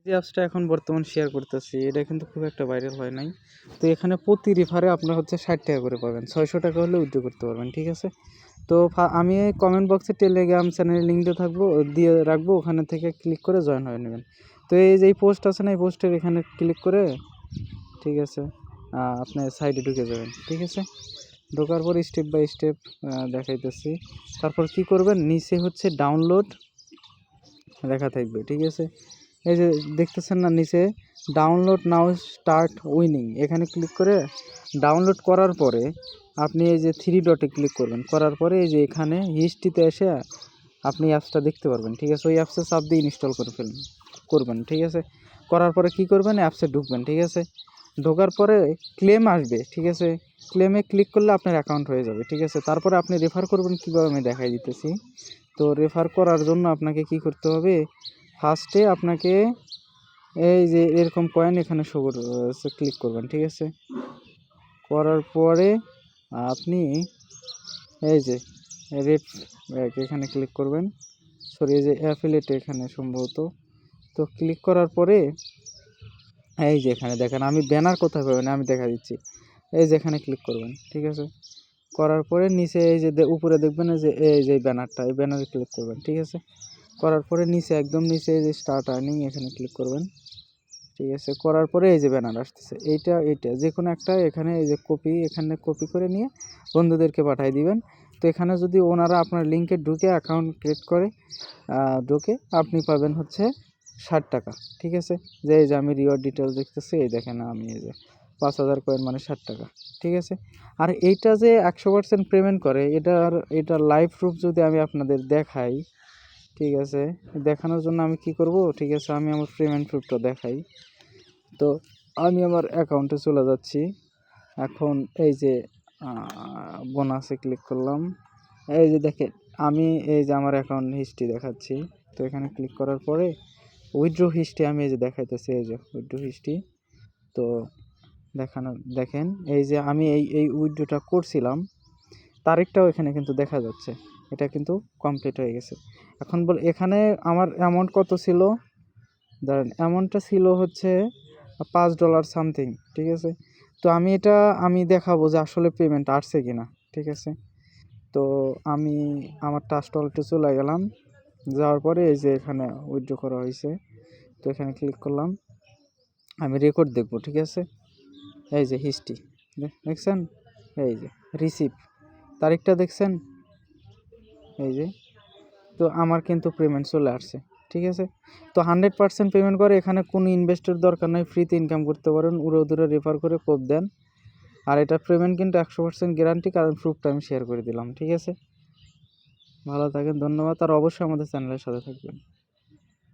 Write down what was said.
যে অ্যাপসটা এখন বর্তমান শেয়ার করতেছি এটা কিন্তু খুব একটা ভাইরাল হয় নাই। তো এখানে প্রতি রেফারে আপনার হচ্ছে 60 টাকা করে পাবেন, 600 টাকা হলে উইথড্র করতে পারবেন, ঠিক আছে? তো আমি কমেন্ট বক্সে টেলিগ্রাম চ্যানেলের লিঙ্ক দিয়ে রাখবো, ওখানে থেকে ক্লিক করে জয়েন হয়ে নেবেন। তো এই যে এই পোস্ট আছে না, এই পোস্টের এখানে ক্লিক করে, ঠিক আছে, আপনার সাইডে ঢুকে যাবেন, ঠিক আছে? ঢোকার পর স্টেপ বাই স্টেপ দেখাইতেছি। তারপর কি করবেন, নিচে হচ্ছে ডাউনলোড লেখা থাকবে, ঠিক আছে? এই যে দেখতেছেন না নিচে, ডাউনলোড নাও স্টার্ট উইনিং, এখানে ক্লিক করে ডাউনলোড করার পরে আপনি এই যে 3 ডটে ক্লিক করবেন, করার পরে এই যে এখানে হিস্ট্রিতে এসে আপনি অ্যাপসটা দেখতে পারবেন, ঠিক আছে? ওই অ্যাপসে চাপ দিয়ে ইনস্টল করবেন, ঠিক আছে? করার পরে কি করবেন, অ্যাপসে ঢুকবেন, ঠিক আছে? ঢোকার পরে ক্লেম আসবে, ঠিক আছে? ক্লেমে ক্লিক করলে আপনার অ্যাকাউন্ট হয়ে যাবে, ঠিক আছে? তারপরে আপনি রেফার করবেন কীভাবে আমি দেখাই দিতেছি। তো রেফার করার জন্য আপনাকে কি করতে হবে, ফার্স্টে আপনাকে এই যে এরকম কয়েন এখানে শো ক্লিক করবেন, ঠিক আছে? করার পরে আপনি এই যে রেড এখানে ক্লিক করবেন, সরি এই যে অ্যাফিলিয়েট এখানে সম্ভবত। তো ক্লিক করার পরে এই যে এখানে দেখেন, আমি ব্যানার কোথায় পাবেন আমি দেখা দিচ্ছি। এই যে এখানে ক্লিক করবেন, ঠিক আছে? করার পরে নিচে এই যে উপরে দেখবেন এই যে ব্যানারটা, এই ব্যানারে ক্লিক করবেন, ঠিক আছে? করার পরে নিচে একদম নিচে এই যে স্টার্ট আর্নিং এখানে ক্লিক করবেন, ঠিক আছে? করার পরে এই যে ব্যানার আসতেছে, এইটা যে কোনো একটা এখানে এই যে এখানে কপি করে নিয়ে বন্ধুদেরকে পাঠিয়ে দিবেন। তো এখানে যদি ওনারা আপনার লিঙ্কে ঢুকে অ্যাকাউন্ট ক্রিয়েট করে ঢুকে আপনি পাবেন হচ্ছে 60 টাকা, ঠিক আছে? যে এই যে আমি রিওয়ার্ড ডিটেলস দেখতেছি, এই দেখেন আমি এই যে 5000 কয়েন মানে 60 টাকা, ঠিক আছে? আর এইটা যে 100% পেমেন্ট করে, এটার লাইভ প্রুফ যদি আমি আপনাদের দেখাই, ঠিক আছে? দেখানোর জন্য আমি কি করব, ঠিক আছে, আমি আমার পেমেন্ট প্রুফটা দেখাই। তো আমি আমার অ্যাকাউন্টে চলে যাচ্ছি এখন। এই যে বোনাসে ক্লিক করলাম, এই যে দেখেন আমি এই যে আমার অ্যাকাউন্ট হিস্ট্রি দেখাচ্ছি। তো এখানে ক্লিক করার পরে উইথড্র হিস্ট্রি আমি এই যে দেখাইতেছি, এই যে উইথড্র হিস্ট্রি। তো দেখেন এই যে আমি এই উইথড্রটা করছিলাম, তারিখটাও এখানে কিন্তু দেখা যাচ্ছে, এটা কিন্তু কমপ্লিট হয়ে গেছে। এখন এখানে আমার অ্যামাউন্ট কত ছিল, ধরেন অ্যামাউন্টটা ছিল হচ্ছে $5 সামথিং, ঠিক আছে? তো আমি দেখাবো যে আসলে পেমেন্ট আসছে কিনা, ঠিক আছে? তো আমি আমার ট্রাস্ট ওয়ালেটে চলে গেলাম, যাওয়ার পরে এই যে এখানে উইথড্র করা হয়েছে। তো এখানে ক্লিক করলাম, আমি রেকর্ড দেখব, ঠিক আছে? এই যে হিস্ট্রি দেখছেন, এই যে রিসিভ তারিখটা দেখছেন, এই যে। তো আমার কিন্তু পেমেন্ট চলে আসছে, ঠিক আছে? তো 100% পেমেন্ট করে, এখানে কোনো ইনভেস্টের দরকার নাই, ফ্রিতে ইনকাম করতে পারেন, উড়ো দূরে রেফার করে কোপ দেন। আর এটা পেমেন্ট কিন্তু 100% গ্যারান্টি, কারণ প্রুফটা আমি শেয়ার করে দিলাম, ঠিক আছে? ভালো থাকেন, ধন্যবাদ। আর অবশ্যই আমাদের চ্যানেলের সাথে থাকবেন।